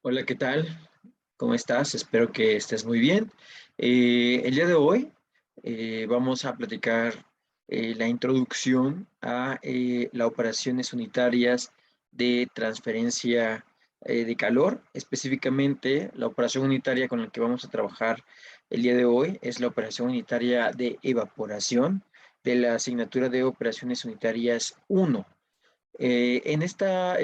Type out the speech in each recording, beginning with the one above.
Hola, ¿qué tal? ¿Cómo estás? Espero que estés muy bien. El día de hoy vamos a platicar la introducción a las operaciones unitarias de transferencia de calor. Específicamente, la operación unitaria con la que vamos a trabajar el día de hoy es la operación unitaria de evaporación de la asignatura de operaciones unitarias 1. En esta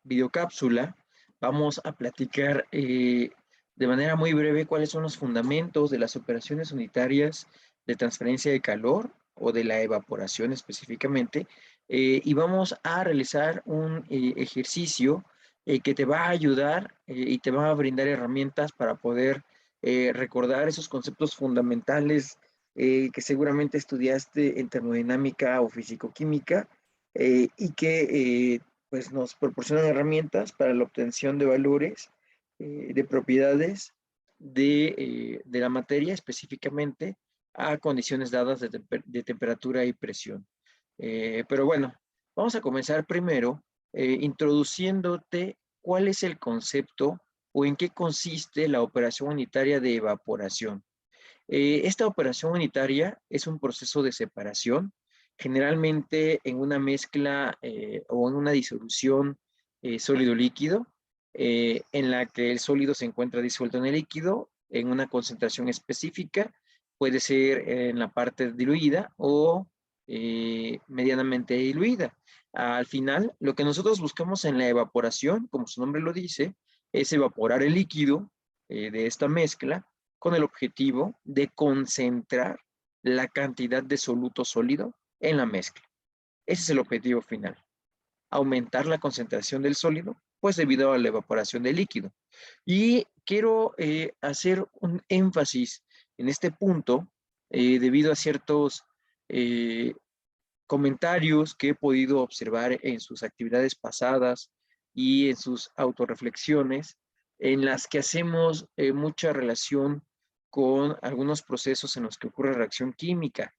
videocápsula vamos a platicar de manera muy breve cuáles son los fundamentos de las operaciones unitarias de transferencia de calor o de la evaporación específicamente, y vamos a realizar un ejercicio que te va a ayudar y te va a brindar herramientas para poder recordar esos conceptos fundamentales que seguramente estudiaste en termodinámica o fisicoquímica, y que pues nos proporcionan herramientas para la obtención de valores, de propiedades de la materia específicamente a condiciones dadas de temperatura y presión. Pero bueno, vamos a comenzar primero introduciéndote cuál es el concepto o en qué consiste la operación unitaria de evaporación. Esta operación unitaria es un proceso de separación, generalmente en una mezcla o en una disolución sólido-líquido, en la que el sólido se encuentra disuelto en el líquido en una concentración específica, puede ser en la parte diluida o medianamente diluida. Al final, lo que nosotros buscamos en la evaporación, como su nombre lo dice, es evaporar el líquido de esta mezcla con el objetivo de concentrar la cantidad de soluto sólido en la mezcla. Ese es el objetivo final. Aumentar la concentración del sólido, pues debido a la evaporación del líquido. Y quiero hacer un énfasis en este punto, debido a ciertos eh, comentarios que he podido observar en sus actividades pasadas y en sus autorreflexiones, en las que hacemos mucha relación con algunos procesos en los que ocurre reacción química.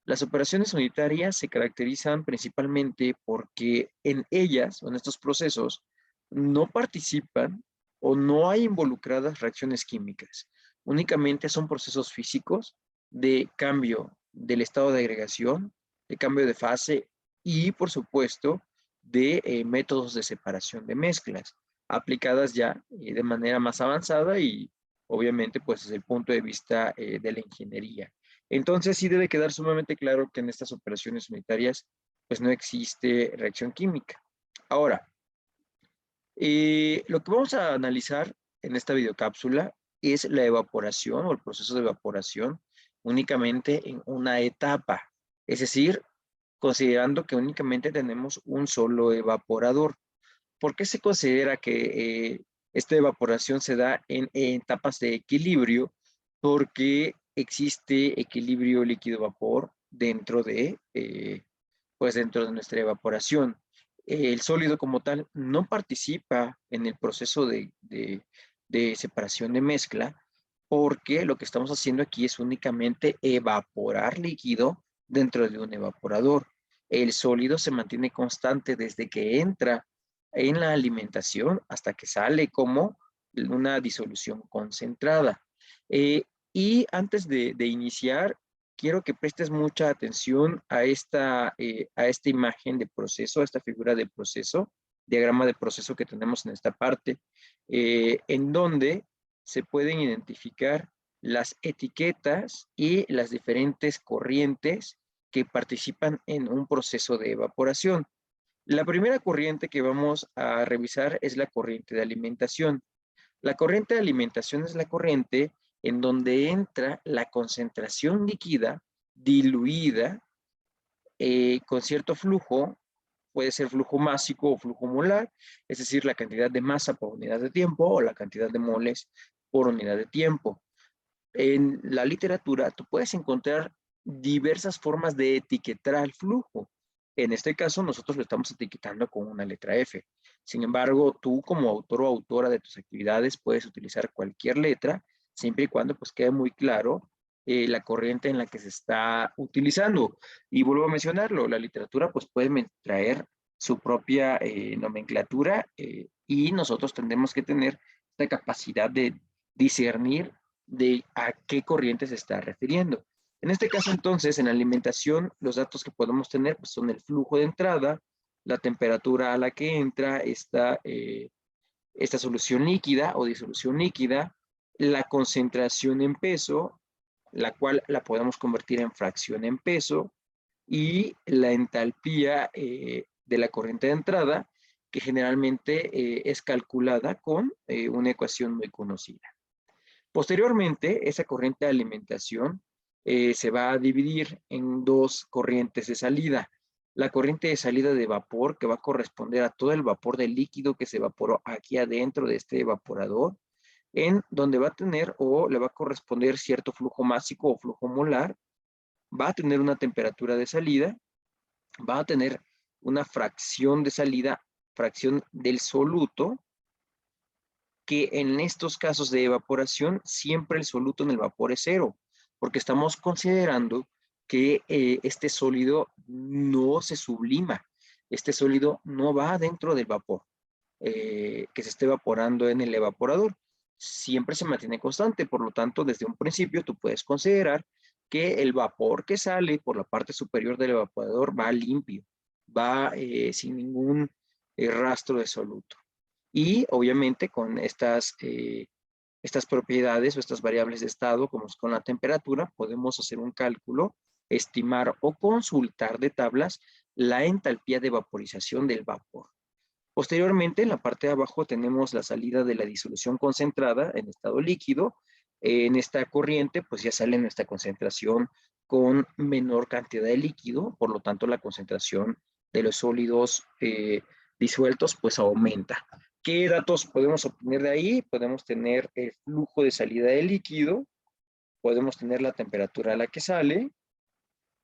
Las operaciones unitarias se caracterizan principalmente porque en ellas, o en estos procesos, no participan o no hay involucradas reacciones químicas. Únicamente son procesos físicos de cambio del estado de agregación, de cambio de fase y, por supuesto, de métodos de separación de mezclas aplicadas ya de manera más avanzada y obviamente pues desde el punto de vista de la ingeniería. Entonces sí debe quedar sumamente claro que en estas operaciones unitarias pues no existe reacción química. Ahora, lo que vamos a analizar en esta videocápsula es la evaporación o el proceso de evaporación únicamente en una etapa, es decir, considerando que únicamente tenemos un solo evaporador. ¿Por qué se considera que esta evaporación se da en etapas de equilibrio? Porque existe equilibrio líquido-vapor pues dentro de nuestra evaporación. El sólido como tal no participa en el proceso de separación de mezcla, porque lo que estamos haciendo aquí es únicamente evaporar líquido dentro de un evaporador. El sólido se mantiene constante desde que entra en la alimentación hasta que sale como una disolución concentrada. Eh, y antes de iniciar, quiero que prestes mucha atención a esta imagen de proceso, a esta figura de proceso, diagrama de proceso que tenemos en esta parte, en donde se pueden identificar las etiquetas y las diferentes corrientes que participan en un proceso de evaporación. La primera corriente que vamos a revisar es la corriente de alimentación. La corriente de alimentación es la corriente en donde entra la concentración líquida diluida con cierto flujo, puede ser flujo másico o flujo molar, es decir, la cantidad de masa por unidad de tiempo o la cantidad de moles por unidad de tiempo. En la literatura tú puedes encontrar diversas formas de etiquetar al flujo. En este caso, nosotros lo estamos etiquetando con una letra F. Sin embargo, tú como autor o autora de tus actividades puedes utilizar cualquier letra, siempre y cuando pues quede muy claro la corriente en la que se está utilizando. Y vuelvo a mencionarlo, la literatura pues puede traer su propia nomenclatura y nosotros tendremos que tener esta capacidad de discernir de a qué corriente se está refiriendo. En este caso, entonces, en alimentación, los datos que podemos tener pues, son el flujo de entrada, la temperatura a la que entra esta solución líquida o disolución líquida, la concentración en peso, la cual la podemos convertir en fracción en peso, y la entalpía de la corriente de entrada, que generalmente es calculada con una ecuación muy conocida. Posteriormente, esa corriente de alimentación se va a dividir en dos corrientes de salida. La corriente de salida de vapor, que va a corresponder a todo el vapor del líquido que se evaporó aquí adentro de este evaporador, en donde va a tener o le va a corresponder cierto flujo másico o flujo molar, va a tener una temperatura de salida, va a tener una fracción de salida, fracción del soluto, que en estos casos de evaporación siempre el soluto en el vapor es cero, porque estamos considerando que este sólido no se sublima, este sólido no va dentro del vapor que se esté evaporando en el evaporador, siempre se mantiene constante, por lo tanto desde un principio tú puedes considerar que el vapor que sale por la parte superior del evaporador va limpio, va sin ningún rastro de soluto. Y obviamente con estas propiedades o estas variables de estado, como con la temperatura, podemos hacer un cálculo, estimar o consultar de tablas la entalpía de vaporización del vapor. Posteriormente, en la parte de abajo tenemos la salida de la disolución concentrada en estado líquido. En esta corriente, pues ya sale nuestra concentración con menor cantidad de líquido, por lo tanto la concentración de los sólidos disueltos pues aumenta. ¿Qué datos podemos obtener de ahí? Podemos tener el flujo de salida de líquido, podemos tener la temperatura a la que sale,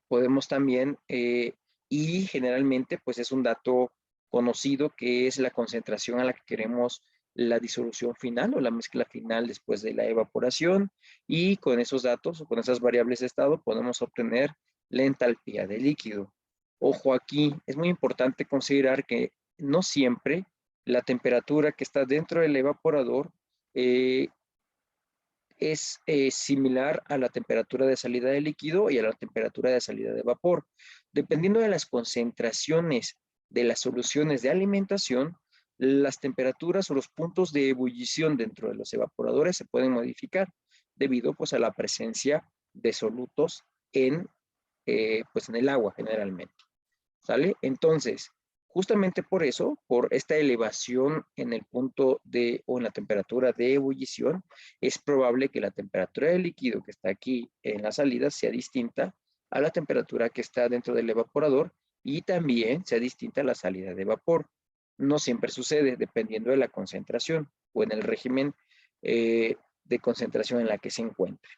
podemos también, y generalmente pues es un dato conocido que es la concentración a la que queremos la disolución final o la mezcla final después de la evaporación, y con esos datos o con esas variables de estado podemos obtener la entalpía del líquido. Ojo aquí, es muy importante considerar que no siempre la temperatura que está dentro del evaporador es similar a la temperatura de salida de líquido y a la temperatura de salida de vapor. Dependiendo de las concentraciones de las soluciones de alimentación, las temperaturas o los puntos de ebullición dentro de los evaporadores se pueden modificar debido pues a la presencia de solutos pues en el agua generalmente. ¿Sale? Entonces, justamente por eso, por esta elevación en el punto de o en la temperatura de ebullición, es probable que la temperatura del líquido que está aquí en la salida sea distinta a la temperatura que está dentro del evaporador y también sea distinta a la salida de vapor. No siempre sucede dependiendo de la concentración o en el régimen de concentración en la que se encuentre.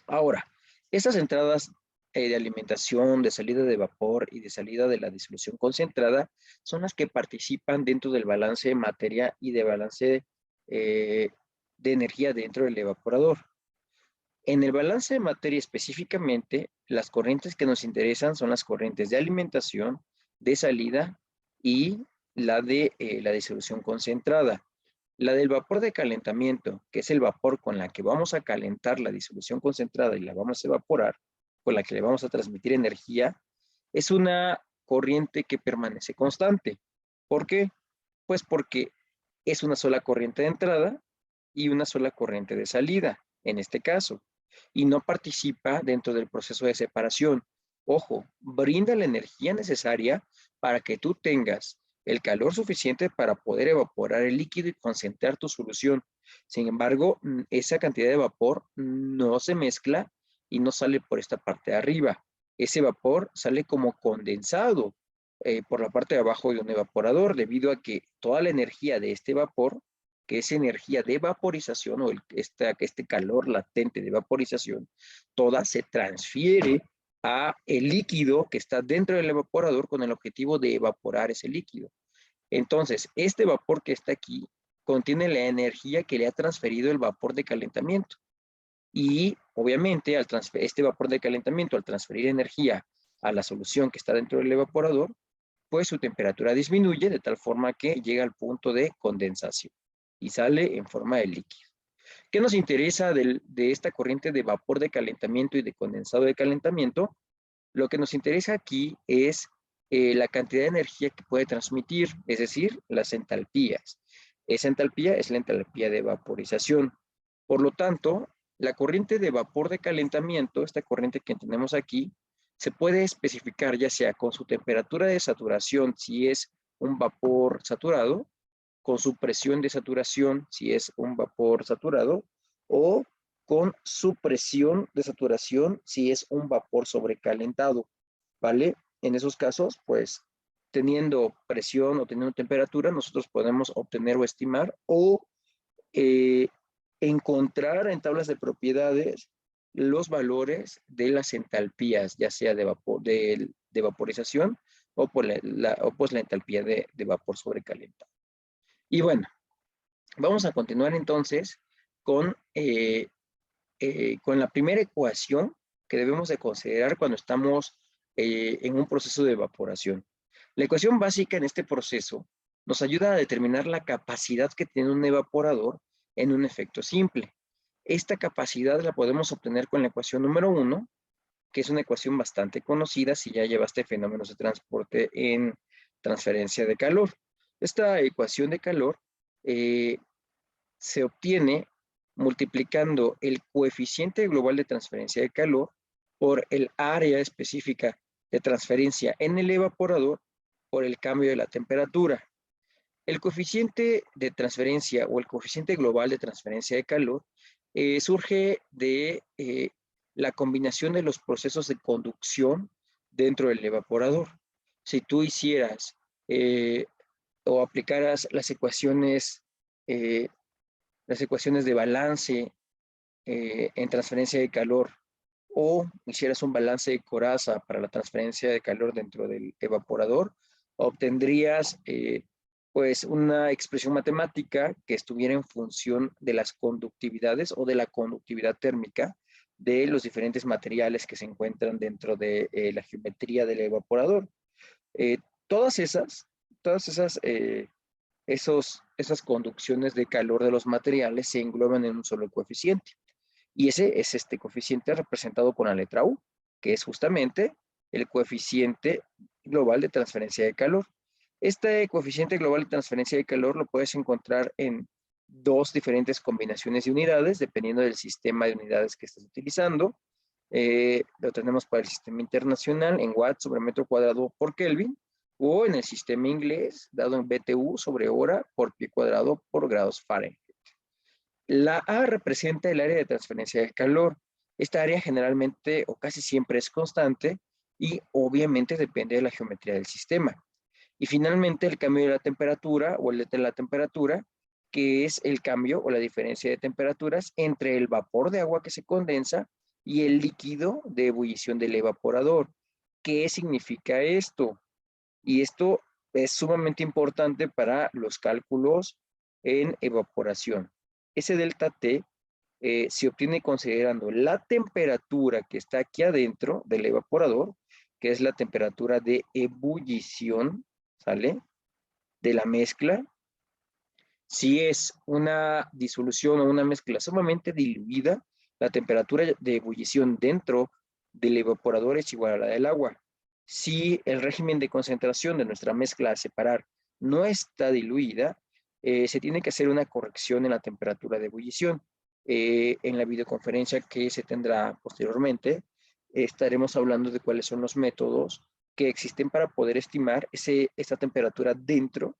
Ahora, estas entradas de alimentación, de salida de vapor y de salida de la disolución concentrada son las que participan dentro del balance de materia y de balance de energía dentro del evaporador. En el balance de materia específicamente, las corrientes que nos interesan son las corrientes de alimentación, de salida y la de la disolución concentrada. La del vapor de calentamiento, que es el vapor con la que vamos a calentar la disolución concentrada y la vamos a evaporar, con la que le vamos a transmitir energía, es una corriente que permanece constante. ¿Por qué? Pues porque es una sola corriente de entrada y una sola corriente de salida, en este caso, y no participa dentro del proceso de separación. Ojo, brinda la energía necesaria para que tú tengas el calor suficiente para poder evaporar el líquido y concentrar tu solución. Sin embargo, esa cantidad de vapor no se mezcla y no sale por esta parte de arriba. Ese vapor sale como condensado por la parte de abajo de un evaporador, debido a que toda la energía de este vapor, que es energía de vaporización o este calor latente de vaporización, toda se transfiere a el líquido que está dentro del evaporador con el objetivo de evaporar ese líquido. Entonces, este vapor que está aquí contiene la energía que le ha transferido el vapor de calentamiento. Y obviamente este vapor de calentamiento, al transferir energía a la solución que está dentro del evaporador, pues su temperatura disminuye de tal forma que llega al punto de condensación. y sale en forma de líquido. ¿Qué nos interesa de esta corriente de vapor de calentamiento y de condensado de calentamiento? Lo que nos interesa aquí es la cantidad de energía que puede transmitir, es decir, las entalpías. Esa entalpía es la entalpía de vaporización. Por lo tanto, la corriente de vapor de calentamiento, esta corriente que tenemos aquí, se puede especificar ya sea con su temperatura de saturación, si es un vapor saturado, con su presión de saturación, si es un vapor saturado, o con su presión de saturación, si es un vapor sobrecalentado, ¿vale? En esos casos, pues, teniendo presión o teniendo temperatura, nosotros podemos obtener o estimar o eh, encontrar en tablas de propiedades los valores de las entalpías, ya sea de vaporización o, pues la entalpía de vapor sobrecalentado. Y bueno, vamos a continuar entonces con la primera ecuación que debemos de considerar cuando estamos en un proceso de evaporación. La ecuación básica en este proceso nos ayuda a determinar la capacidad que tiene un evaporador en un efecto simple. Esta capacidad la podemos obtener con la ecuación número 1, que es una ecuación bastante conocida si ya llevaste fenómenos de transporte en transferencia de calor. Esta ecuación de calor eh, se obtiene multiplicando el coeficiente global de transferencia de calor por el área específica de transferencia en el evaporador por el cambio de la temperatura. El coeficiente de transferencia o el coeficiente global de transferencia de calor surge de la combinación de los procesos de conducción dentro del evaporador. Si tú hicieras o aplicaras las ecuaciones de balance en transferencia de calor o hicieras un balance de coraza para la transferencia de calor dentro del evaporador, obtendrías pues una expresión matemática que estuviera en función de las conductividades o de la conductividad térmica de los diferentes materiales que se encuentran dentro de la geometría del evaporador. Eh, todas esas, todas esas esas conducciones de calor de los materiales se engloban en un solo coeficiente. Y ese es este coeficiente representado con la letra U, que es justamente el coeficiente global de transferencia de calor. Este coeficiente global de transferencia de calor lo puedes encontrar en dos diferentes combinaciones de unidades, dependiendo del sistema de unidades que estés utilizando. Lo tenemos para el sistema internacional en watts sobre metro cuadrado por Kelvin, o en el sistema inglés, dado en BTU sobre hora por pie cuadrado por grados Fahrenheit. La A representa el área de transferencia del calor. Esta área generalmente o casi siempre es constante y obviamente depende de la geometría del sistema. Y finalmente el cambio de la temperatura o el de la temperatura, que es el cambio o la diferencia de temperaturas entre el vapor de agua que se condensa y el líquido de ebullición del evaporador. ¿Qué significa esto? Y esto es sumamente importante para los cálculos en evaporación. Ese delta T se obtiene considerando la temperatura que está aquí adentro del evaporador, que es la temperatura de ebullición, ¿sale? De la mezcla. Si es una disolución o una mezcla sumamente diluida, la temperatura de ebullición dentro del evaporador es igual a la del agua. Si el régimen de concentración de nuestra mezcla a separar no está diluida, se tiene que hacer una corrección en la temperatura de ebullición. En la videoconferencia que se tendrá posteriormente, estaremos hablando de cuáles son los métodos que existen para poder estimar esta temperatura dentro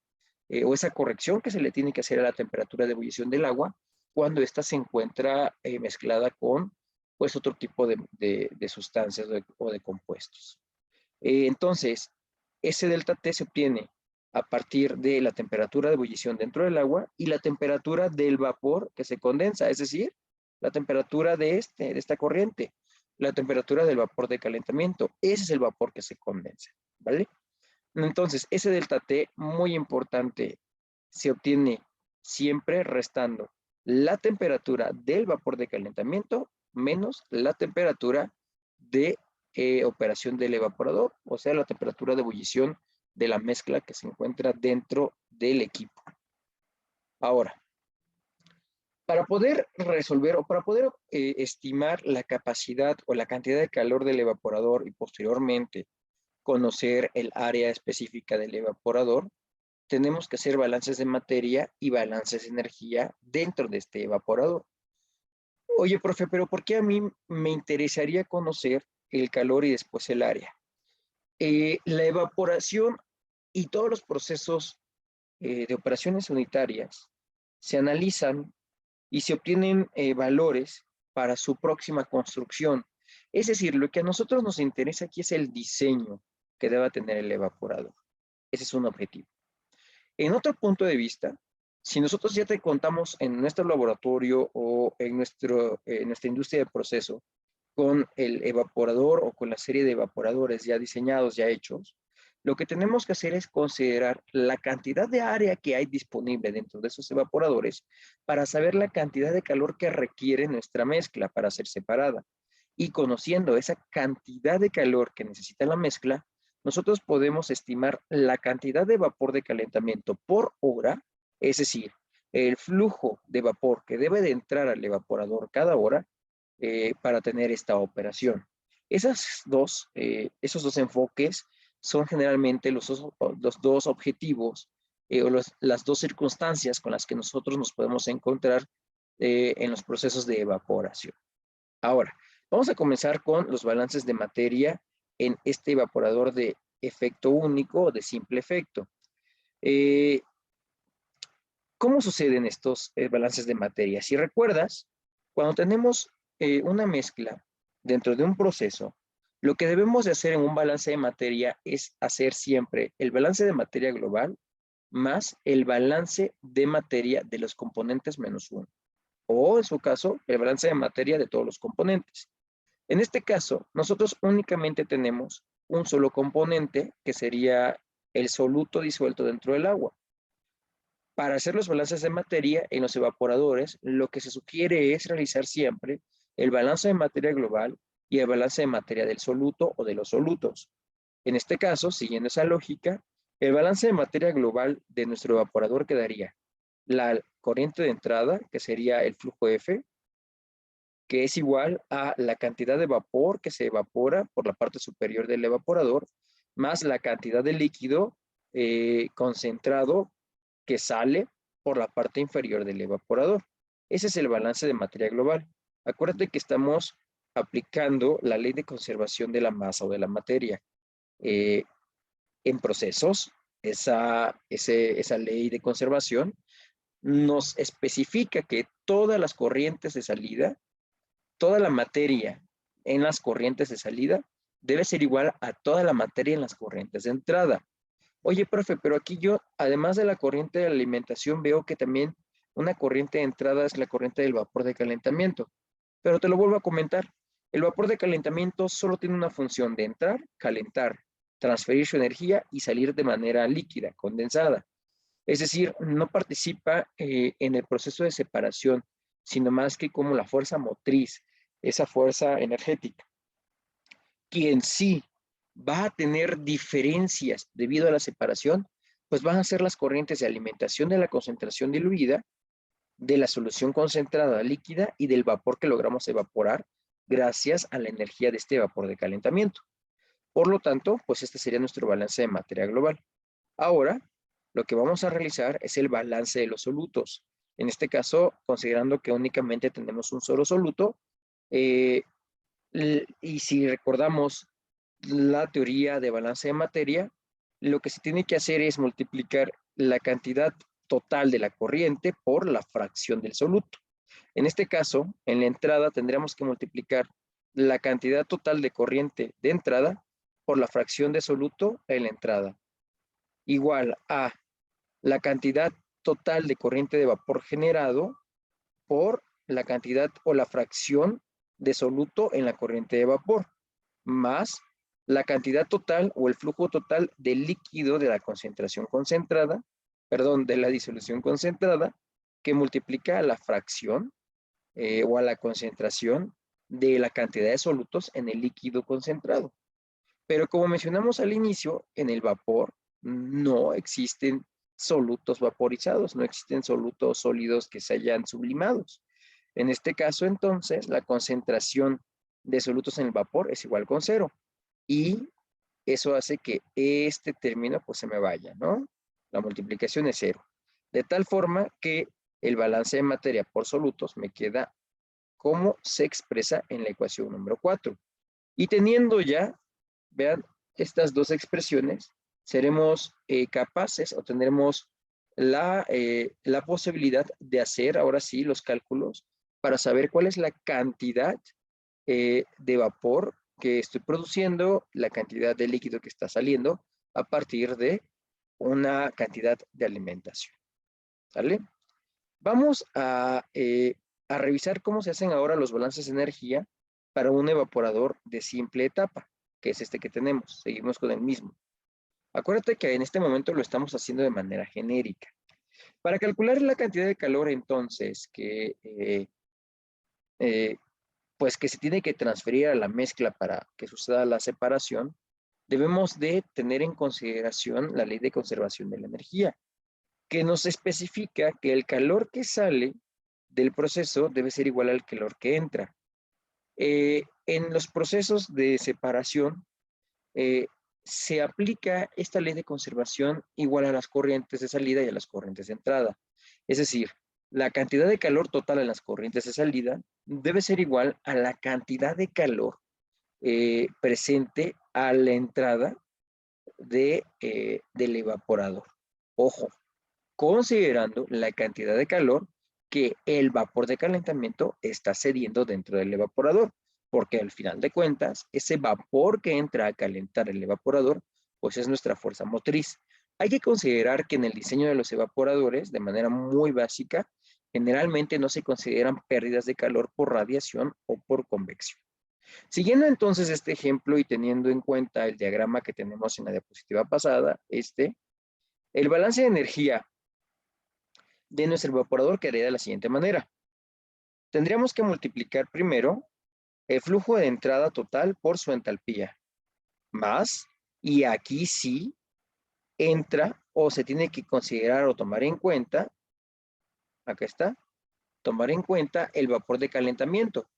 o esa corrección que se le tiene que hacer a la temperatura de ebullición del agua cuando ésta se encuentra mezclada con pues otro tipo de sustancias o de compuestos. Entonces, ese delta T se obtiene a partir de la temperatura de ebullición dentro del agua y la temperatura del vapor que se condensa, es decir, la temperatura de esta corriente, la temperatura del vapor de calentamiento. Ese es el vapor que se condensa, ¿vale? Entonces, ese delta T, muy importante, se obtiene siempre restando la temperatura del vapor de calentamiento menos la temperatura de operación del evaporador, o sea, la temperatura de ebullición de la mezcla que se encuentra dentro del equipo. Ahora, Para poder resolver o para poder estimar la capacidad o la cantidad de calor del evaporador y posteriormente conocer el área específica del evaporador, tenemos que hacer balances de materia y balances de energía dentro de este evaporador. Oye, profe, pero ¿por qué a mí me interesaría conocer el calor y después el área? La evaporación y todos los procesos de operaciones unitarias se analizan y se obtienen valores para su próxima construcción. Es decir, lo que a nosotros nos interesa aquí es el diseño que deba tener el evaporador. Ese es un objetivo. En otro punto de vista, si nosotros ya te contamos en nuestro laboratorio o en nuestra industria de proceso con el evaporador o con la serie de evaporadores ya diseñados, ya hechos, lo que tenemos que hacer es considerar la cantidad de área que hay disponible dentro de esos evaporadores para saber la cantidad de calor que requiere nuestra mezcla para ser separada. Y conociendo esa cantidad de calor que necesita la mezcla, nosotros podemos estimar la cantidad de vapor de calentamiento por hora, es decir, el flujo de vapor que debe de entrar al evaporador cada hora para tener esta operación. Esos dos enfoques son generalmente los dos objetivos o las dos circunstancias con las que nosotros nos podemos encontrar en los procesos de evaporación. Ahora, vamos a comenzar con los balances de materia en este evaporador de efecto único o de simple efecto. Eh, ¿Cómo suceden estos balances de materia? Si recuerdas, cuando tenemos una mezcla dentro de un proceso, lo que debemos de hacer en un balance de materia es hacer siempre el balance de materia global más el balance de materia de los componentes menos uno. O, en su caso, el balance de materia de todos los componentes. En este caso, nosotros únicamente tenemos un solo componente, que sería el soluto disuelto dentro del agua. Para hacer los balances de materia en los evaporadores, lo que se sugiere es realizar siempre el balance de materia global y el balance de materia del soluto o de los solutos. En este caso, siguiendo esa lógica, el balance de materia global de nuestro evaporador quedaría la corriente de entrada, que sería el flujo F, que es igual a la cantidad de vapor que se evapora por la parte superior del evaporador, más la cantidad de líquido concentrado que sale por la parte inferior del evaporador. Ese es el balance de materia global. Acuérdate que estamos aplicando la ley de conservación de la masa o de la materia. En procesos, esa ley de conservación nos especifica que todas las corrientes de salida, toda la materia en las corrientes de salida debe ser igual a toda la materia en las corrientes de entrada. Oye, profe, pero aquí yo, además de la corriente de alimentación, veo que también una corriente de entrada es la corriente del vapor de calentamiento. Pero te lo vuelvo a comentar. El vapor de calentamiento solo tiene una función de entrar, calentar, transferir su energía y salir de manera líquida, condensada. Es decir, no participa en el proceso de separación, sino más que como la fuerza motriz, esa fuerza energética. Quien sí va a tener diferencias debido a la separación, pues van a ser las corrientes de alimentación de la concentración diluida, de la solución concentrada líquida y del vapor que logramos evaporar gracias a la energía de este vapor de calentamiento. Por lo tanto, pues este sería nuestro balance de materia global. Ahora, lo que vamos a realizar es el balance de los solutos. En este caso, considerando que únicamente tenemos un solo soluto, y si recordamos la teoría de balance de materia, lo que se tiene que hacer es multiplicar la cantidad total de la corriente por la fracción del soluto. En este caso, en la entrada tendríamos que multiplicar la cantidad total de corriente de entrada por la fracción de soluto en la entrada, igual a la cantidad total de corriente de vapor generado por la cantidad o la fracción de soluto en la corriente de vapor, más la cantidad total o el flujo total del líquido de la concentración concentrada, perdón, de la disolución concentrada, que multiplica a la fracción o a la concentración de la cantidad de solutos en el líquido concentrado. Pero como mencionamos al inicio, en el vapor no existen solutos vaporizados, no existen solutos sólidos que se hayan sublimados. En este caso, entonces, la concentración de solutos en el vapor es igual con 0. Y eso hace que este término pues se me vaya, ¿no? La multiplicación es 0. De tal forma que el balance de materia por solutos me queda como se expresa en la ecuación número 4. Y teniendo ya, vean, estas dos expresiones, seremos capaces o tendremos la posibilidad de hacer ahora sí los cálculos para saber cuál es la cantidad de vapor que estoy produciendo, la cantidad de líquido que está saliendo a partir de una cantidad de alimentación. ¿Sale? Vamos a revisar cómo se hacen ahora los balances de energía para un evaporador de simple etapa, que es este que tenemos. Seguimos con el mismo. Acuérdate que en este momento lo estamos haciendo de manera genérica. Para calcular la cantidad de calor, entonces, pues que se tiene que transferir a la mezcla para que suceda la separación, debemos de tener en consideración la ley de conservación de la energía, que nos especifica que el calor que sale del proceso debe ser igual al calor que entra. En los procesos de separación se aplica esta ley de conservación igual a las corrientes de salida y a las corrientes de entrada. Es decir, la cantidad de calor total en las corrientes de salida debe ser igual a la cantidad de calor presente a la entrada del evaporador. Ojo, considerando la cantidad de calor que el vapor de calentamiento está cediendo dentro del evaporador, porque al final de cuentas, ese vapor que entra a calentar el evaporador, pues es nuestra fuerza motriz. Hay que considerar que en el diseño de los evaporadores, de manera muy básica, generalmente no se consideran pérdidas de calor por radiación o por convección. Siguiendo entonces este ejemplo y teniendo en cuenta el diagrama que tenemos en la diapositiva pasada, el balance de energía de nuestro evaporador quedaría de la siguiente manera. Tendríamos que multiplicar primero el flujo de entrada total por su entalpía, más, y aquí sí entra o se tiene que considerar o tomar en cuenta, acá está, tomar en cuenta el vapor de calentamiento.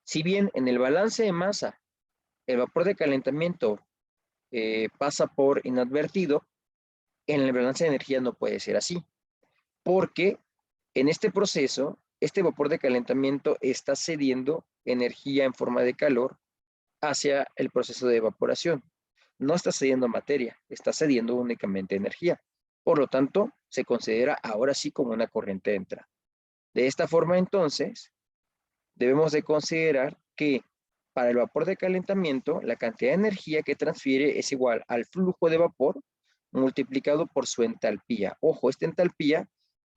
Si bien en el balance de masa el vapor de calentamiento pasa por inadvertido, en el balance de energía no puede ser así, porque en este proceso, este vapor de calentamiento está cediendo energía en forma de calor hacia el proceso de evaporación. No está cediendo materia, está cediendo únicamente energía. Por lo tanto, se considera ahora sí como una corriente de entrada. De esta forma, entonces, debemos de considerar que para el vapor de calentamiento, la cantidad de energía que transfiere es igual al flujo de vapor multiplicado por su entalpía. Ojo, esta entalpía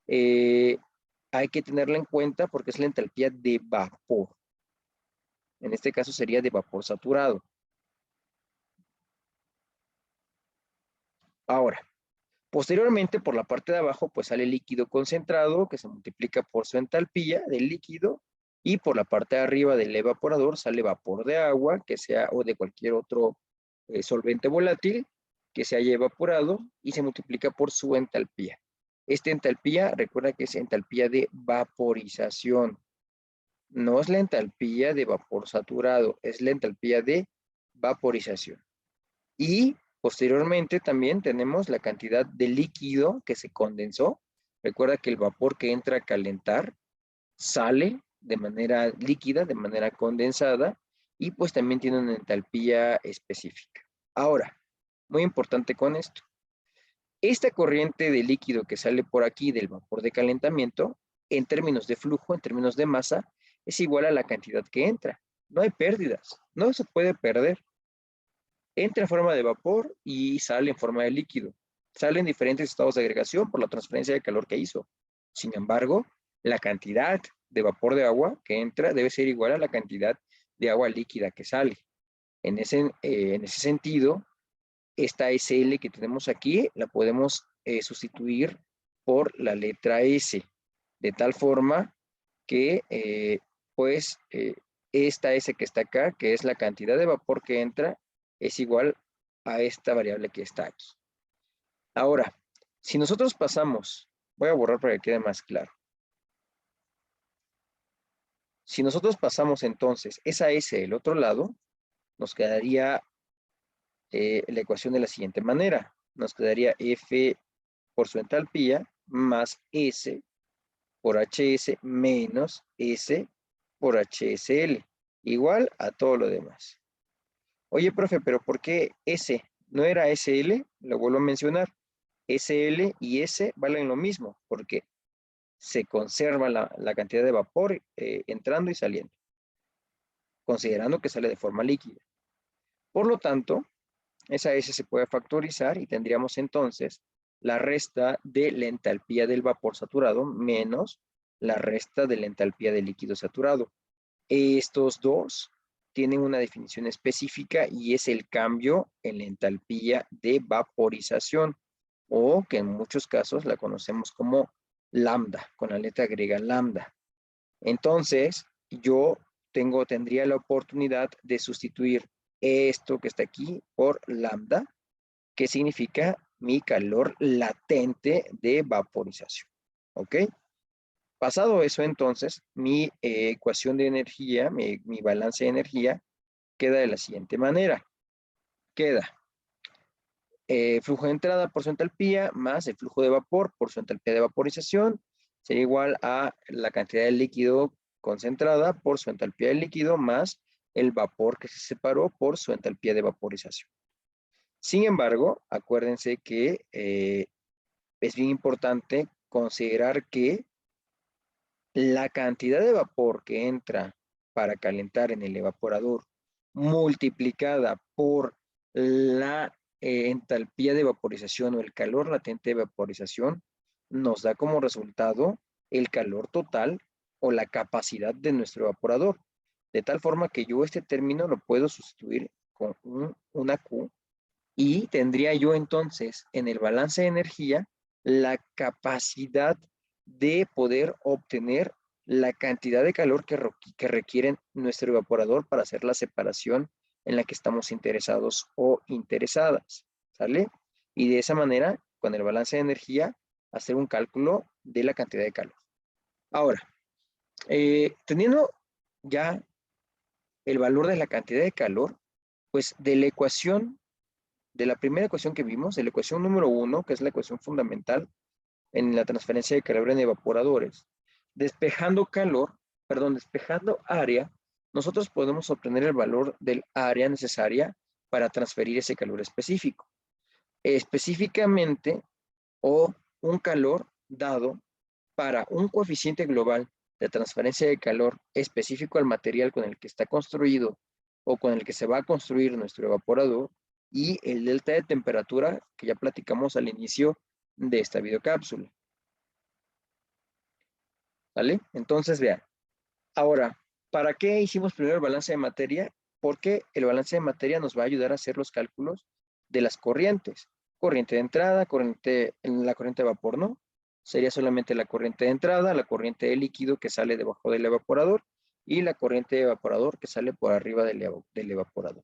hay que tenerla en cuenta porque es la entalpía de vapor. En este caso sería de vapor saturado. Ahora, posteriormente por la parte de abajo pues sale líquido concentrado que se multiplica por su entalpía del líquido y por la parte de arriba del evaporador sale vapor de agua que sea o de cualquier otro solvente volátil que se haya evaporado y se multiplica por su entalpía. Esta entalpía, recuerda que es entalpía de vaporización. No es la entalpía de vapor saturado, es la entalpía de vaporización. Y posteriormente también tenemos la cantidad de líquido que se condensó. Recuerda que el vapor que entra a calentar sale de manera líquida, de manera condensada, y pues también tiene una entalpía específica. Ahora, muy importante con esto. Esta corriente de líquido que sale por aquí del vapor de calentamiento, en términos de flujo, en términos de masa, es igual a la cantidad que entra. No hay pérdidas, no se puede perder. Entra en forma de vapor y sale en forma de líquido. Sale en diferentes estados de agregación por la transferencia de calor que hizo. Sin embargo, la cantidad de vapor de agua que entra debe ser igual a la cantidad de agua líquida que sale. En ese sentido, esta SL que tenemos aquí la podemos sustituir por la letra S, de tal forma que esta S que está acá, que es la cantidad de vapor que entra, es igual a esta variable que está aquí. Ahora, Si nosotros pasamos, voy a borrar para que quede más claro. Si nosotros pasamos entonces esa S del otro lado, nos quedaría la ecuación de la siguiente manera. Nos quedaría F por su entalpía más S por HS menos S por HSL, igual a todo lo demás. Oye, profe, pero ¿por qué S? ¿No era SL? Lo vuelvo a mencionar. SL y S valen lo mismo, porque se conserva la cantidad de vapor entrando y saliendo, considerando que sale de forma líquida. Por lo tanto, esa S se puede factorizar y tendríamos entonces la resta de la entalpía del vapor saturado menos la resta de la entalpía del líquido saturado. Estos dos tienen una definición específica y es el cambio en la entalpía de vaporización, o que en muchos casos la conocemos como lambda, con la letra griega lambda. Entonces, yo tendría la oportunidad de sustituir esto que está aquí por lambda, que significa mi calor latente de vaporización. ¿Ok? Pasado eso, entonces, mi ecuación de energía, mi balance de energía, queda de la siguiente manera. Queda flujo de entrada por su entalpía más el flujo de vapor por su entalpía de vaporización sería igual a la cantidad de líquido concentrada por su entalpía de líquido más el vapor que se separó por su entalpía de vaporización. Sin embargo, acuérdense que es bien importante considerar que la cantidad de vapor que entra para calentar en el evaporador multiplicada por la entalpía de vaporización o el calor latente de vaporización nos da como resultado el calor total o la capacidad de nuestro evaporador. De tal forma que yo este término lo puedo sustituir con una Q y tendría yo entonces en el balance de energía la capacidad de poder obtener la cantidad de calor que requiere nuestro evaporador para hacer la separación en la que estamos interesados o interesadas, ¿sale? Y de esa manera, con el balance de energía, hacer un cálculo de la cantidad de calor. Ahora, teniendo ya el valor de la cantidad de calor, pues de la ecuación, de la primera ecuación que vimos, de la ecuación número 1, que es la ecuación fundamental en la transferencia de calor en evaporadores, despejando área, nosotros podemos obtener el valor del área necesaria para transferir ese calor específico. Específicamente, o un calor dado para un coeficiente global de transferencia de calor específico al material con el que está construido o con el que se va a construir nuestro evaporador, y el delta de temperatura que ya platicamos al inicio de esta videocápsula. ¿Vale? Entonces, vean. Ahora, ¿para qué hicimos primero el balance de materia? Porque el balance de materia nos va a ayudar a hacer los cálculos de las corrientes. Corriente de entrada, la corriente de vapor, ¿no? Sería solamente la corriente de entrada, la corriente de líquido que sale debajo del evaporador y la corriente de evaporador que sale por arriba del evaporador.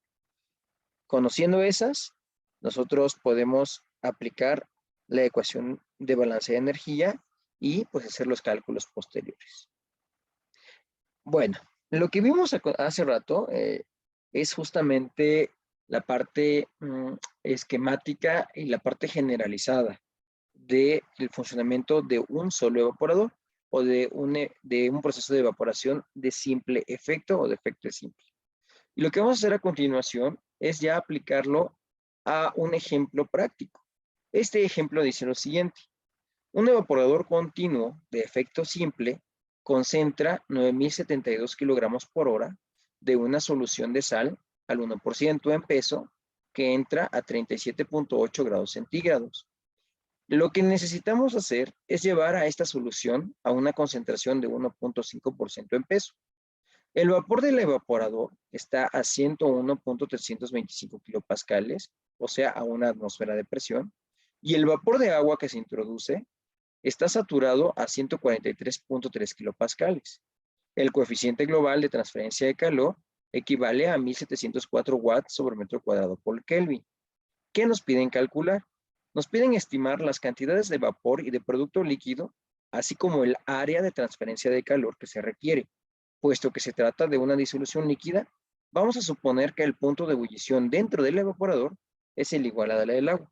Conociendo esas, nosotros podemos aplicar la ecuación de balance de energía y pues hacer los cálculos posteriores. Bueno, lo que vimos hace rato es justamente la parte esquemática y la parte generalizada del funcionamiento de un solo evaporador o de un proceso de evaporación de simple efecto o de efecto simple. Y lo que vamos a hacer a continuación es ya aplicarlo a un ejemplo práctico. Este ejemplo dice lo siguiente. Un evaporador continuo de efecto simple concentra 9.072 kilogramos por hora de una solución de sal al 1% en peso que entra a 37.8 grados centígrados. Lo que necesitamos hacer es llevar a esta solución a una concentración de 1.5% en peso. El vapor del evaporador está a 101.325 kilopascales, o sea, a una atmósfera de presión, y el vapor de agua que se introduce está saturado a 143.3 kilopascales. El coeficiente global de transferencia de calor equivale a 1.704 watts sobre metro cuadrado por Kelvin. ¿Qué nos piden calcular? Nos piden estimar las cantidades de vapor y de producto líquido, así como el área de transferencia de calor que se requiere. Puesto que se trata de una disolución líquida, vamos a suponer que el punto de ebullición dentro del evaporador es el igual a la del agua.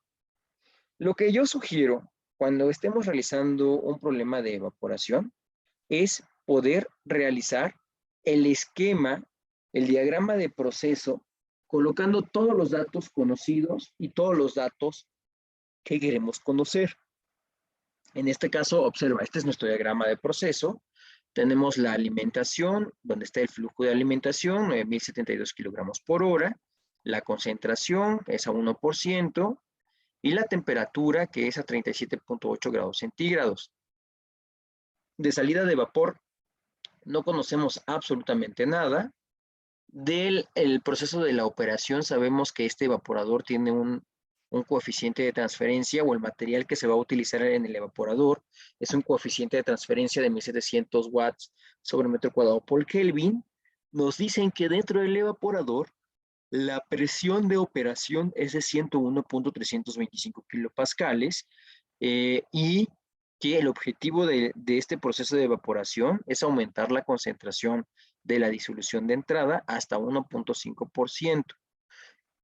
Lo que yo sugiero cuando estemos realizando un problema de evaporación es poder realizar el esquema, el diagrama de proceso, colocando todos los datos conocidos y todos los datos que queremos conocer. En este caso, observa, este es nuestro diagrama de proceso. Tenemos la alimentación, donde está el flujo de alimentación, 9.072 kilogramos por hora. La concentración es a 1%. Y la temperatura, que es a 37.8 grados centígrados. De salida de vapor, no conocemos absolutamente nada. Del proceso de la operación, sabemos que este evaporador tiene un coeficiente de transferencia, o el material que se va a utilizar en el evaporador es un coeficiente de transferencia de 1.700 watts sobre metro cuadrado por Kelvin. Nos dicen que dentro del evaporador la presión de operación es de 101.325 kilopascales y que el objetivo de este proceso de evaporación es aumentar la concentración de la disolución de entrada hasta 1.5%.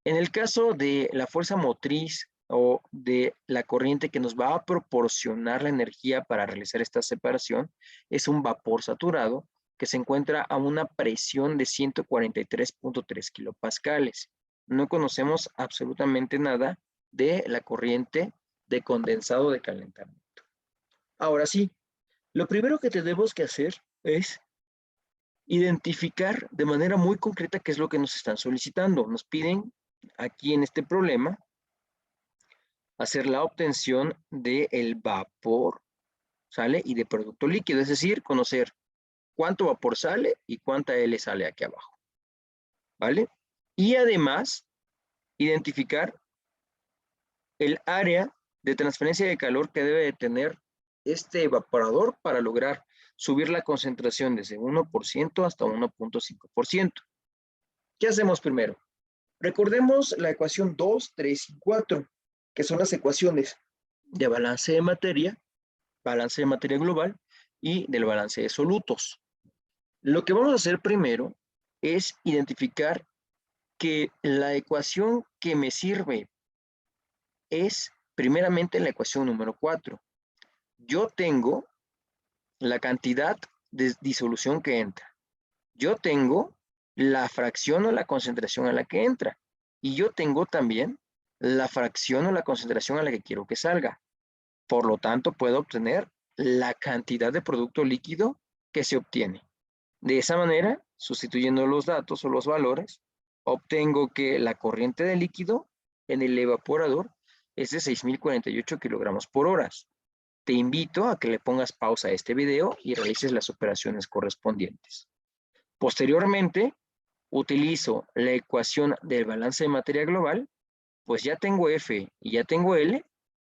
En el caso de la fuerza motriz o de la corriente que nos va a proporcionar la energía para realizar esta separación, es un vapor saturado que se encuentra a una presión de 143.3 kilopascales. No conocemos absolutamente nada de la corriente de condensado de calentamiento. Ahora sí, lo primero que tenemos que hacer es identificar de manera muy concreta qué es lo que nos están solicitando. Nos piden aquí en este problema hacer la obtención del vapor, ¿sale? Y de producto líquido, es decir, conocer cuánto vapor sale y cuánta L sale aquí abajo, ¿vale? Y además, identificar el área de transferencia de calor que debe de tener este evaporador para lograr subir la concentración desde 1% hasta 1.5%. ¿Qué hacemos primero? Recordemos la ecuación 2, 3 y 4, que son las ecuaciones de balance de materia global y del balance de solutos. Lo que vamos a hacer primero es identificar que la ecuación que me sirve es primeramente la ecuación número 4. Yo tengo la cantidad de disolución que entra. Yo tengo la fracción o la concentración a la que entra. Y yo tengo también la fracción o la concentración a la que quiero que salga. Por lo tanto, puedo obtener la cantidad de producto líquido que se obtiene. De esa manera, sustituyendo los datos o los valores, obtengo que la corriente de líquido en el evaporador es de 6.048 kilogramos por hora. Te invito a que le pongas pausa a este video y realices las operaciones correspondientes. Posteriormente, utilizo la ecuación del balance de materia global, pues ya tengo F y ya tengo L,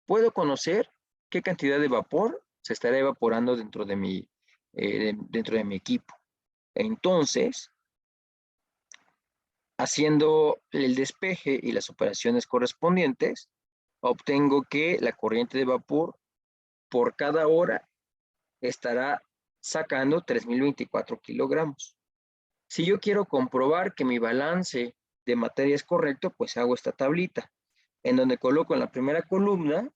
puedo conocer qué cantidad de vapor se estará evaporando dentro de mi equipo. Entonces, haciendo el despeje y las operaciones correspondientes, obtengo que la corriente de vapor por cada hora estará sacando 3.024 kilogramos. Si yo quiero comprobar que mi balance de materia es correcto, pues hago esta tablita, en donde coloco en la primera columna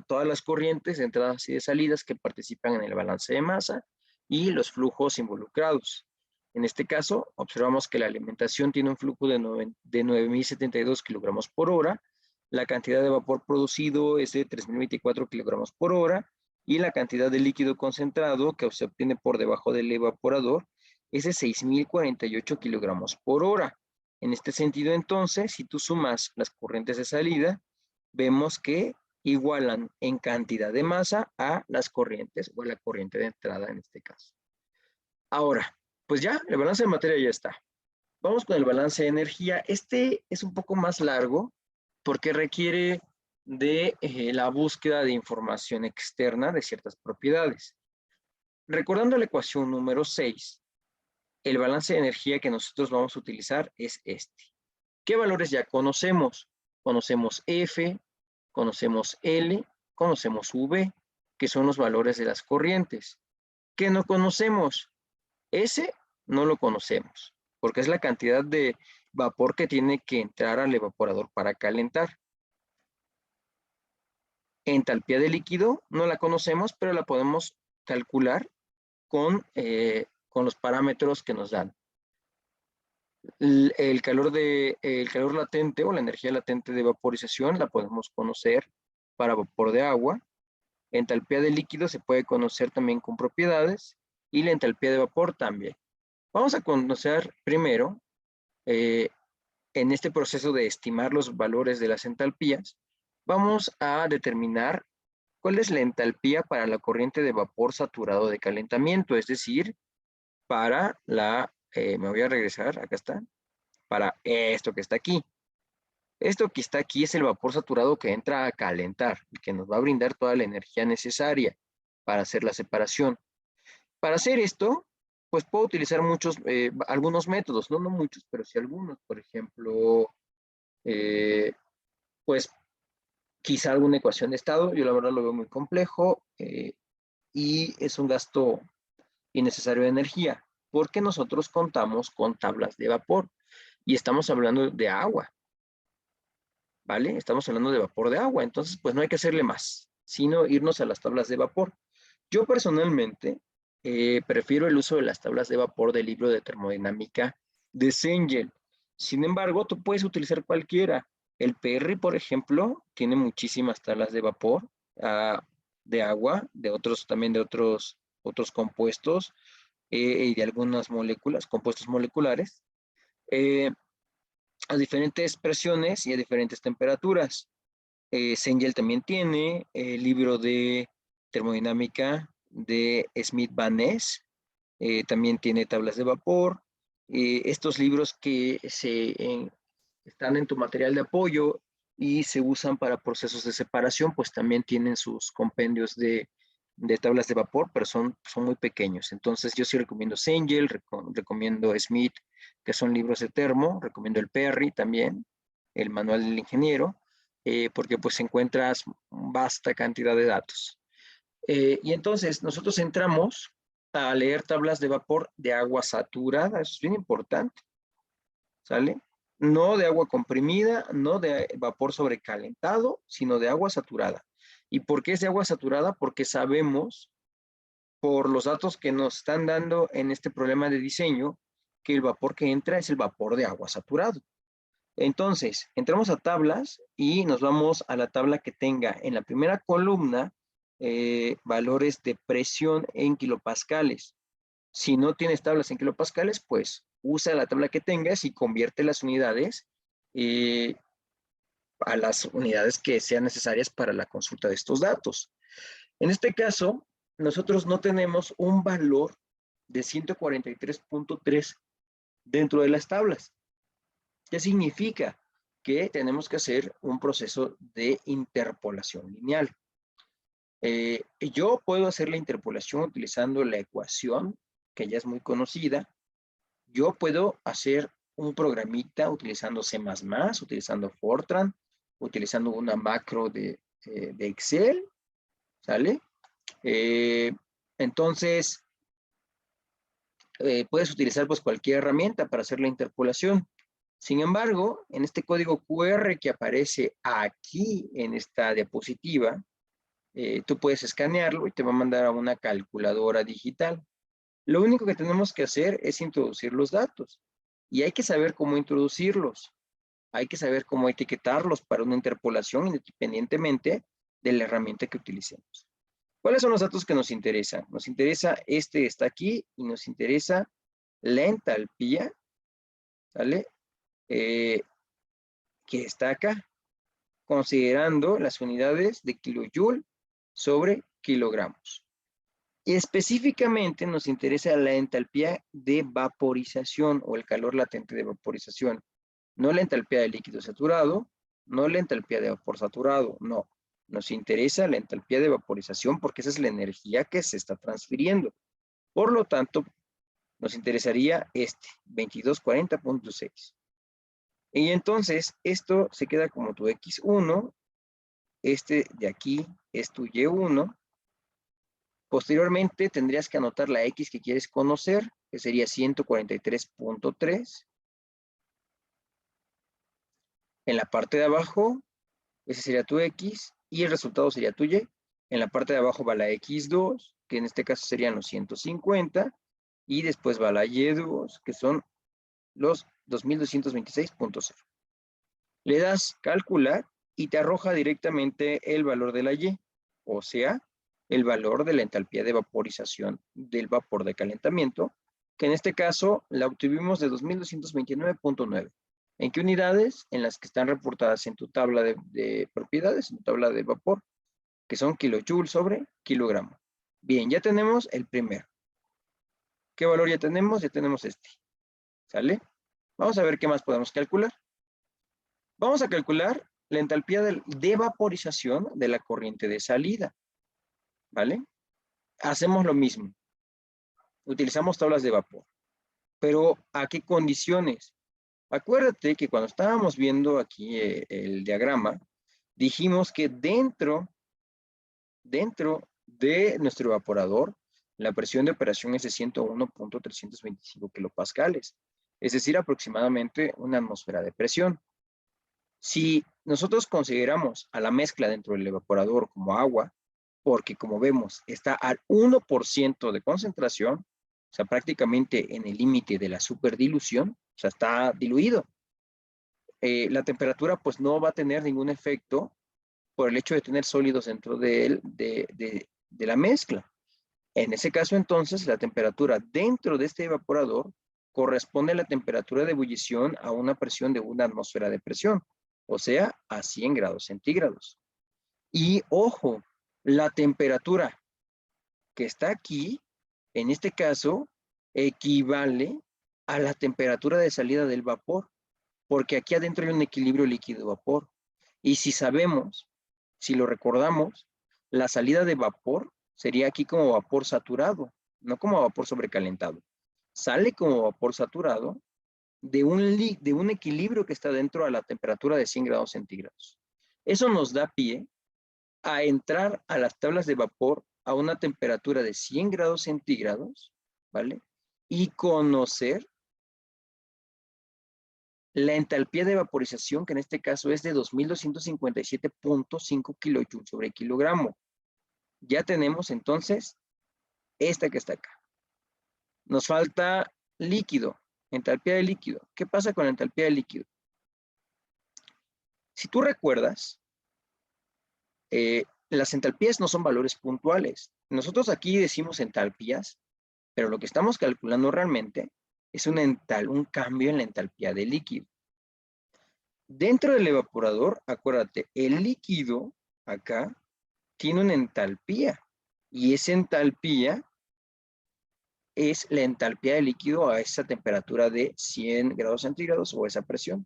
todas las corrientes de entradas y de salidas que participan en el balance de masa y los flujos involucrados. En este caso, observamos que la alimentación tiene un flujo de 9.072 kilogramos por hora, la cantidad de vapor producido es de 3.024 kilogramos por hora, y la cantidad de líquido concentrado que se obtiene por debajo del evaporador es de 6.048 kilogramos por hora. En este sentido, entonces, si tú sumas las corrientes de salida, vemos que igualan en cantidad de masa a las corrientes o a la corriente de entrada en este caso. Ahora, pues ya, el balance de materia ya está. Vamos con el balance de energía. Este es un poco más largo porque requiere de la búsqueda de información externa de ciertas propiedades. Recordando la ecuación número 6, el balance de energía que nosotros vamos a utilizar es este. ¿Qué valores ya conocemos? Conocemos F, conocemos L, conocemos V, que son los valores de las corrientes. ¿Qué no conocemos? S no lo conocemos, porque es la cantidad de vapor que tiene que entrar al evaporador para calentar. Entalpía de líquido no la conocemos, pero la podemos calcular con los parámetros que nos dan. El calor latente o la energía latente de vaporización la podemos conocer para vapor de agua. Entalpía de líquido se puede conocer también con propiedades y la entalpía de vapor también. Vamos a conocer primero, en este proceso de estimar los valores de las entalpías, vamos a determinar cuál es la entalpía para la corriente de vapor saturado de calentamiento, es decir, para me voy a regresar, acá está, para esto que está aquí. Esto que está aquí es el vapor saturado que entra a calentar y que nos va a brindar toda la energía necesaria para hacer la separación. Para hacer esto, pues puedo utilizar algunos métodos, no muchos, pero sí algunos. Por ejemplo, pues quizá alguna ecuación de estado, yo la verdad lo veo muy complejo y es un gasto innecesario de energía, porque nosotros contamos con tablas de vapor y estamos hablando de agua, ¿vale? Estamos hablando de vapor de agua, entonces pues no hay que hacerle más, sino irnos a las tablas de vapor. Yo personalmente prefiero el uso de las tablas de vapor del libro de termodinámica de Cengel. Sin embargo, tú puedes utilizar cualquiera. El Perry, por ejemplo, tiene muchísimas tablas de vapor de agua, también de otros compuestos y de algunas moléculas, compuestos moleculares, a diferentes presiones y a diferentes temperaturas. Cengel también tiene el libro de termodinámica de Smith Van Ness, también tiene tablas de vapor. Estos libros que están en tu material de apoyo y se usan para procesos de separación, pues también tienen sus compendios de tablas de vapor, pero son muy pequeños. Entonces yo sí recomiendo Cengel, recomiendo Smith, que son libros de termo, recomiendo el Perry también, el manual del ingeniero, porque pues encuentras vasta cantidad de datos. Y entonces nosotros entramos a leer tablas de vapor de agua saturada, eso es bien importante, ¿sale? No de agua comprimida, no de vapor sobrecalentado, sino de agua saturada. ¿Y por qué es de agua saturada? Porque sabemos, por los datos que nos están dando en este problema de diseño, que el vapor que entra es el vapor de agua saturado. Entonces, entramos a tablas y nos vamos a la tabla que tenga en la primera columna valores de presión en kilopascales. Si no tienes tablas en kilopascales, pues usa la tabla que tengas y convierte las unidades a las unidades que sean necesarias para la consulta de estos datos. En este caso, nosotros no tenemos un valor de 143.3 dentro de las tablas. ¿Qué significa? Que tenemos que hacer un proceso de interpolación lineal. Yo puedo hacer la interpolación utilizando la ecuación, que ya es muy conocida. Yo puedo hacer un programita utilizando C++, utilizando Fortran, utilizando una macro de Excel, ¿sale? Entonces, puedes utilizar pues cualquier herramienta para hacer la interpolación. Sin embargo, en este código QR que aparece aquí en esta diapositiva, tú puedes escanearlo y te va a mandar a una calculadora digital. Lo único que tenemos que hacer es introducir los datos y hay que saber cómo introducirlos. Hay que saber cómo etiquetarlos para una interpolación independientemente de la herramienta que utilicemos. ¿Cuáles son los datos que nos interesan? Nos interesa está aquí y nos interesa la entalpía, ¿vale? Que está acá, considerando las unidades de kilojoule sobre kilogramos. Y específicamente nos interesa la entalpía de vaporización o el calor latente de vaporización. No la entalpía de líquido saturado, no la entalpía de vapor saturado, no. Nos interesa la entalpía de vaporización porque esa es la energía que se está transfiriendo. Por lo tanto, nos interesaría 2240.6. Y entonces esto se queda como tu X1 este de aquí es tu Y1. Posteriormente tendrías que anotar la X que quieres conocer, que sería 143.3. En la parte de abajo, ese sería tu X y el resultado sería tu Y. En la parte de abajo va la X2, que en este caso serían los 150, y después va la Y2, que son los 2226.0. Le das calcular y te arroja directamente el valor de la Y, o sea, el valor de la entalpía de vaporización del vapor de calentamiento, que en este caso la obtuvimos de 2229.9. ¿En qué unidades? En las que están reportadas en tu tabla de propiedades, en tu tabla de vapor, que son kilojoule sobre kilogramo. Bien, ya tenemos el primero. ¿Qué valor ya tenemos? Ya tenemos este. ¿Sale? Vamos a ver qué más podemos calcular. Vamos a calcular la entalpía de vaporización de la corriente de salida. ¿Vale? Hacemos lo mismo. Utilizamos tablas de vapor. Pero, ¿a qué condiciones? Acuérdate que cuando estábamos viendo aquí el diagrama, dijimos que dentro de nuestro evaporador, la presión de operación es de 101.325 kilopascales, es decir, aproximadamente una atmósfera de presión. Si nosotros consideramos a la mezcla dentro del evaporador como agua, porque como vemos está al 1% de concentración, o sea, prácticamente en el límite de la superdilución, o sea, está diluido. La temperatura pues no va a tener ningún efecto por el hecho de tener sólidos dentro de la mezcla. En ese caso, entonces, la temperatura dentro de este evaporador corresponde a la temperatura de ebullición a una presión de una atmósfera de presión, o sea, a 100 grados centígrados. Y ojo, la temperatura que está aquí, en este caso, equivale a la temperatura de salida del vapor, porque aquí adentro hay un equilibrio líquido-vapor. Y si sabemos, si lo recordamos, la salida de vapor sería aquí como vapor saturado, no como vapor sobrecalentado. Sale como vapor saturado de un equilibrio que está dentro a la temperatura de 100 grados centígrados. Eso nos da pie a entrar a las tablas de vapor a una temperatura de 100 grados centígrados, ¿vale? Y conocer la entalpía de vaporización, que en este caso es de 2257.5 kilojoules sobre kilogramo. Ya tenemos entonces esta que está acá. Nos falta líquido, entalpía de líquido. ¿Qué pasa con la entalpía de líquido? Si tú recuerdas, las entalpías no son valores puntuales. Nosotros aquí decimos entalpías, pero lo que estamos calculando realmente es un cambio en la entalpía de líquido. Dentro del evaporador, acuérdate, el líquido acá tiene una entalpía y esa entalpía es la entalpía del líquido a esa temperatura de 100 grados centígrados o esa presión.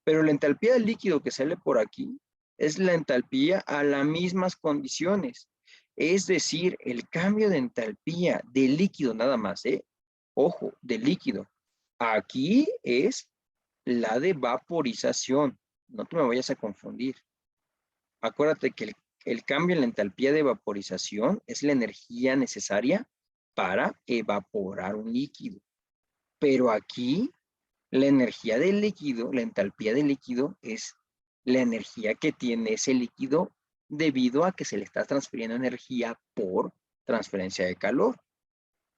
Pero la entalpía del líquido que sale por aquí es la entalpía a las mismas condiciones. Es decir, el cambio de entalpía del líquido nada más, ojo, del líquido. Aquí es la de vaporización. No te me vayas a confundir. Acuérdate que el cambio en la entalpía de vaporización es la energía necesaria para evaporar un líquido. Pero aquí la energía del líquido, la entalpía del líquido es la energía que tiene ese líquido debido a que se le está transfiriendo energía por transferencia de calor.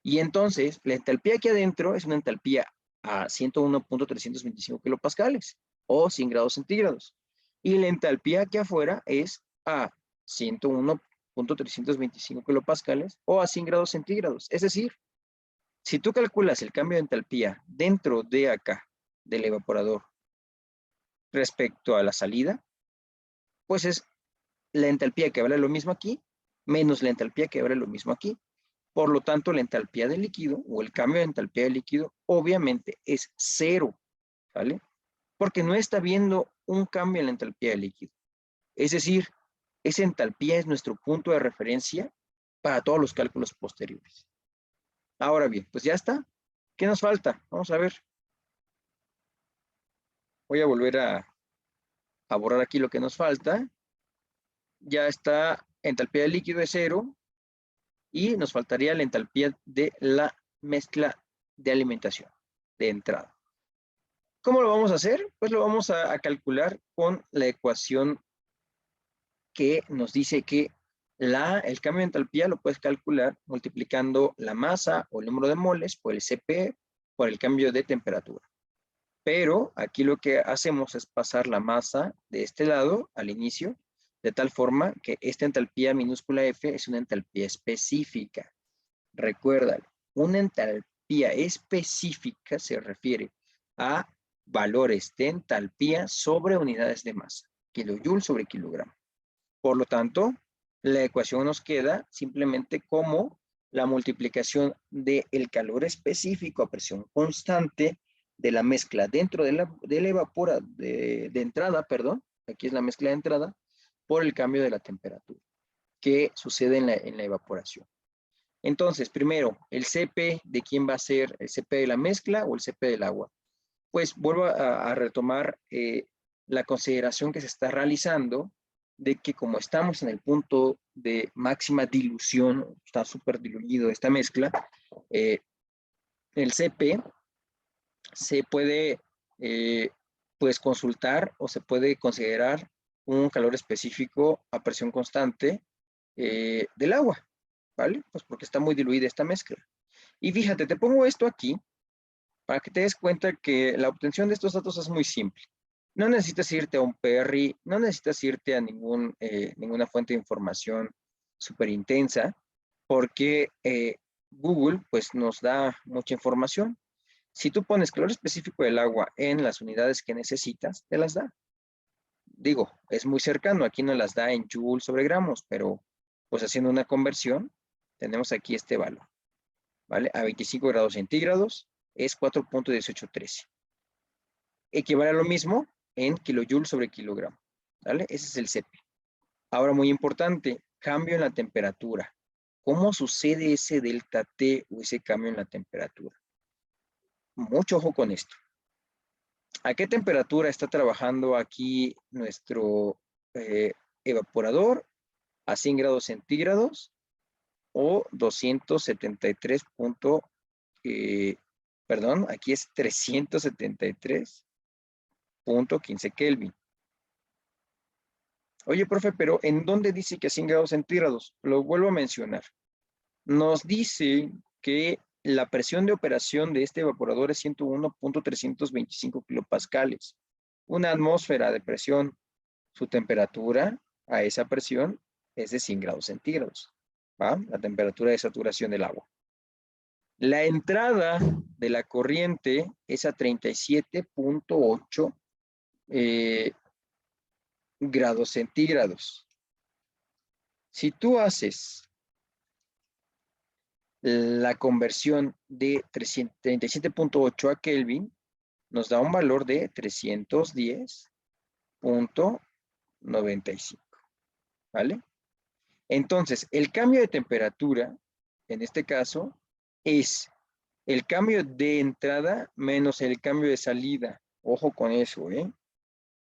Y entonces, la entalpía aquí adentro es una entalpía a 101.325 kilopascales o 100 grados centígrados. Y la entalpía aquí afuera es a 101.325 kilopascales o a 100 grados centígrados. Es decir, si tú calculas el cambio de entalpía dentro de acá, del evaporador, respecto a la salida, pues es la entalpía que vale lo mismo aquí, menos la entalpía que vale lo mismo aquí. Por lo tanto, la entalpía del líquido o el cambio de entalpía del líquido obviamente es cero, ¿vale? Porque no está viendo un cambio en la entalpía del líquido. Es decir, esa entalpía es nuestro punto de referencia para todos los cálculos posteriores. Ahora bien, pues ya está. ¿Qué nos falta? Vamos a ver. Voy a volver a borrar aquí lo que nos falta. ya está, entalpía del líquido es 0 y nos faltaría la entalpía de la mezcla de alimentación de entrada. ¿Cómo lo vamos a hacer? Pues lo vamos a calcular con la ecuación que nos dice que el cambio de entalpía lo puedes calcular multiplicando la masa o el número de moles por el Cp por el cambio de temperatura. Pero aquí lo que hacemos es pasar la masa de este lado al inicio, de tal forma que esta entalpía minúscula F es una entalpía específica. Recuérdalo, una entalpía específica se refiere a valores de entalpía sobre unidades de masa, kilojoule sobre kilogramo. Por lo tanto, la ecuación nos queda simplemente como la multiplicación del calor específico a presión constante de la mezcla dentro de de entrada, perdón, aquí es la mezcla de entrada, por el cambio de la temperatura que sucede en la evaporación. Entonces, primero, el Cp de quién va a ser, el Cp de la mezcla o el Cp del agua. Pues vuelvo a retomar la consideración que se está realizando de que como estamos en el punto de máxima dilución, está súper diluido esta mezcla, el Cp se puede pues consultar o se puede considerar un calor específico a presión constante del agua, ¿vale? Pues porque está muy diluida esta mezcla. Y fíjate, te pongo esto aquí para que te des cuenta que la obtención de estos datos es muy simple. No necesitas irte a un PRI, no necesitas irte a ninguna fuente de información súper intensa, porque Google pues nos da mucha información. Si tú pones calor específico del agua en las unidades que necesitas, te las da. Digo, es muy cercano, aquí nos las da en joules sobre gramos, pero pues haciendo una conversión, tenemos aquí este valor, ¿vale? A 25 grados centígrados es 4.1813. Equivale a lo mismo en kilojoules sobre kilogramo, ¿vale? Ese es el Cp. Ahora, muy importante, cambio en la temperatura. ¿Cómo sucede ese delta T o ese cambio en la temperatura? Mucho ojo con esto. ¿A qué temperatura está trabajando aquí nuestro evaporador? ¿A 100 grados centígrados o 273 perdón, aquí es 373.15 Kelvin. Oye, profe, pero ¿en dónde dice que a 100 grados centígrados? Lo vuelvo a mencionar. Nos dice que la presión de operación de este evaporador es 101.325 kilopascales. Una atmósfera de presión, su temperatura a esa presión es de 100 grados centígrados, ¿va? La temperatura de saturación del agua. La entrada de la corriente es a 37.8 grados centígrados. Si tú haces la conversión de 37.8 a Kelvin, nos da un valor de 310.95, ¿vale? Entonces, el cambio de temperatura, en este caso, es el cambio de entrada menos el cambio de salida. Ojo con eso, ¿eh?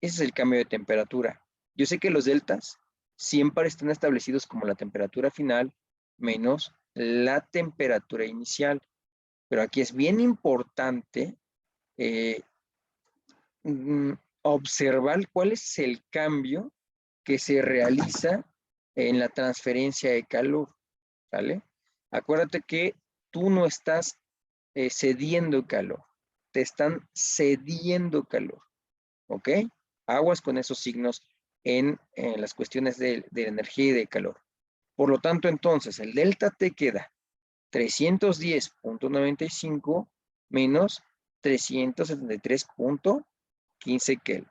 Ese es el cambio de temperatura. Yo sé que los deltas siempre están establecidos como la temperatura final menos la temperatura inicial. Pero aquí es bien importante observar cuál es el cambio que se realiza en la transferencia de calor, ¿vale? Acuérdate que tú no estás cediendo calor, te están cediendo calor, ¿ok? Aguas con esos signos en las cuestiones de energía y de calor. Por lo tanto, entonces, el delta T queda 310.95 menos 373.15 Kelvin,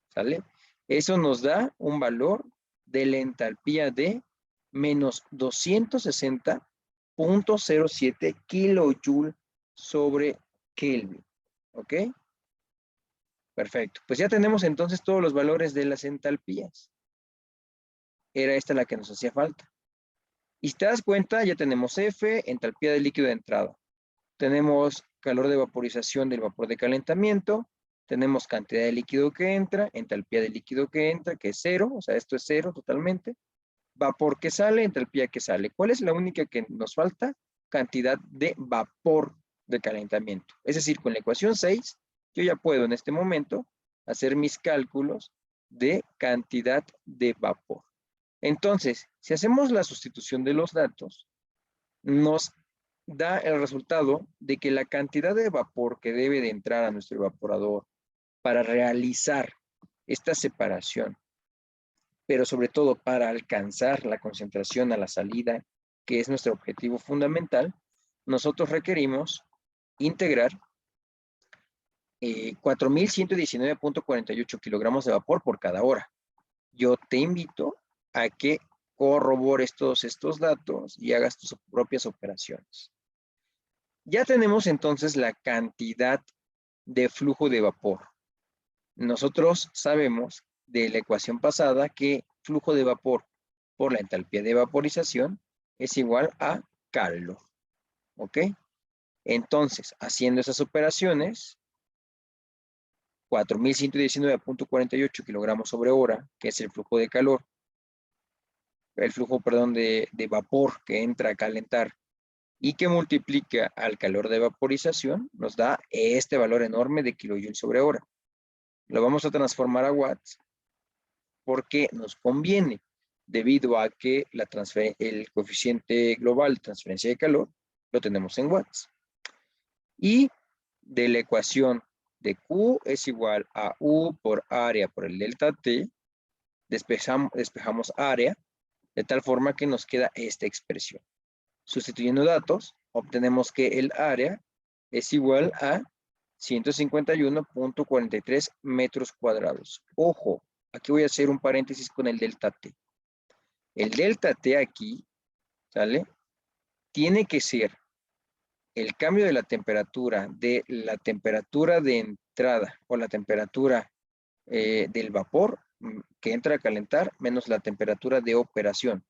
¿sale? Eso nos da un valor de la entalpía de menos 260.07 kilojoule sobre Kelvin, ¿ok? Perfecto. Pues ya tenemos entonces todos los valores de las entalpías. Era esta la que nos hacía falta. Y si te das cuenta, ya tenemos F, entalpía del líquido de entrada. Tenemos calor de vaporización del vapor de calentamiento. Tenemos cantidad de líquido que entra, entalpía del líquido que entra, que es 0, o sea, esto es 0 totalmente. Vapor que sale, entalpía que sale. ¿Cuál es la única que nos falta? Cantidad de vapor de calentamiento. Es decir, con la ecuación 6, yo ya puedo en este momento hacer mis cálculos de cantidad de vapor. Entonces, si hacemos la sustitución de los datos, nos da el resultado de que la cantidad de vapor que debe de entrar a nuestro evaporador para realizar esta separación, pero sobre todo para alcanzar la concentración a la salida, que es nuestro objetivo fundamental, nosotros requerimos integrar 4.119.48 kilogramos de vapor por cada hora. Yo te invito a que corrobores todos estos datos y hagas tus propias operaciones. Ya tenemos entonces la cantidad de flujo de vapor. Nosotros sabemos de la ecuación pasada que flujo de vapor por la entalpía de vaporización es igual a calor. ¿Ok? Entonces, haciendo esas operaciones, 4.119.48 kilogramos sobre hora, que es el flujo de calor, el flujo, perdón, de vapor que entra a calentar y que multiplica al calor de vaporización, nos da este valor enorme de kilojoule sobre hora. Lo vamos a transformar a watts porque nos conviene, debido a que el coeficiente global de transferencia de calor lo tenemos en watts. Y de la ecuación de Q es igual a U por área por el delta T, despejamos área, de tal forma que nos queda esta expresión. Sustituyendo datos, obtenemos que el área es igual a 151.43 metros cuadrados. Ojo, aquí voy a hacer un paréntesis con el delta T. El delta T aquí, ¿sale? Tiene que ser el cambio de la temperatura de entrada o la temperatura del vapor que entra a calentar menos la temperatura de operación.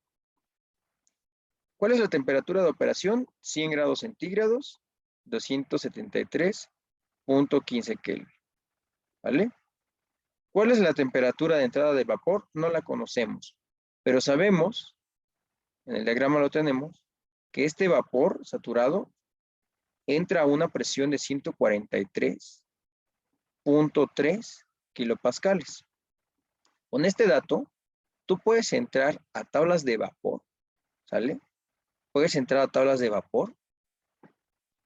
¿Cuál es la temperatura de operación? 100 grados centígrados, 273.15 Kelvin. ¿Vale? ¿Cuál es la temperatura de entrada del vapor? No la conocemos, pero sabemos, en el diagrama lo tenemos, que este vapor saturado entra a una presión de 143.3 kilopascales. Con este dato, tú puedes entrar a tablas de vapor, ¿sale? Puedes entrar a tablas de vapor,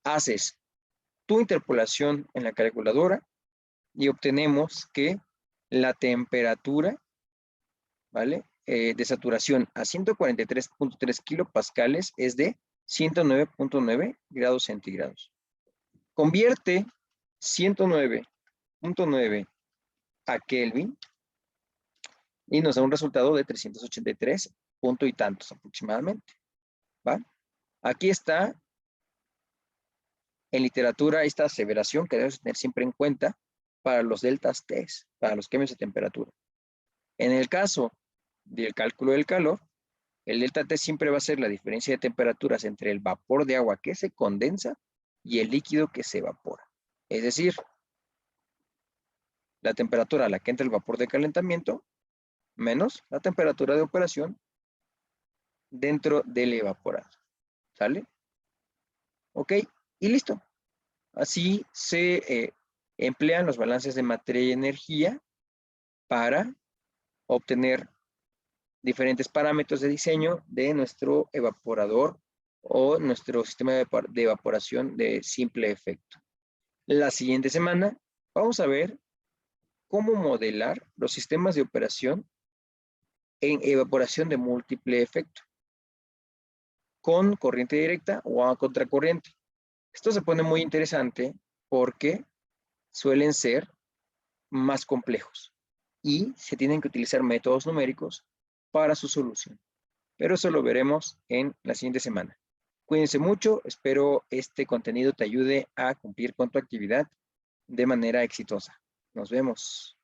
haces tu interpolación en la calculadora y obtenemos que la temperatura, ¿vale? De saturación a 143.3 kilopascales es de 109.9 grados centígrados. Convierte 109.9 a Kelvin y nos da un resultado de 383 punto y tantos aproximadamente. ¿Va? Aquí está en literatura esta aseveración que debes tener siempre en cuenta para los deltas T, para los cambios de temperatura. En el caso del cálculo del calor, el delta T siempre va a ser la diferencia de temperaturas entre el vapor de agua que se condensa y el líquido que se evapora. Es decir, la temperatura a la que entra el vapor de calentamiento menos la temperatura de operación dentro del evaporado. ¿Sale? Ok, y listo. Así se emplean los balances de materia y energía para obtener diferentes parámetros de diseño de nuestro evaporador o nuestro sistema de evaporación de simple efecto. La siguiente semana vamos a ver cómo modelar los sistemas de operación en evaporación de múltiple efecto, con corriente directa o a contracorriente. Esto se pone muy interesante porque suelen ser más complejos y se tienen que utilizar métodos numéricos para su solución. Pero eso lo veremos en la siguiente semana. Cuídense mucho, espero este contenido te ayude a cumplir con tu actividad de manera exitosa. Nos vemos.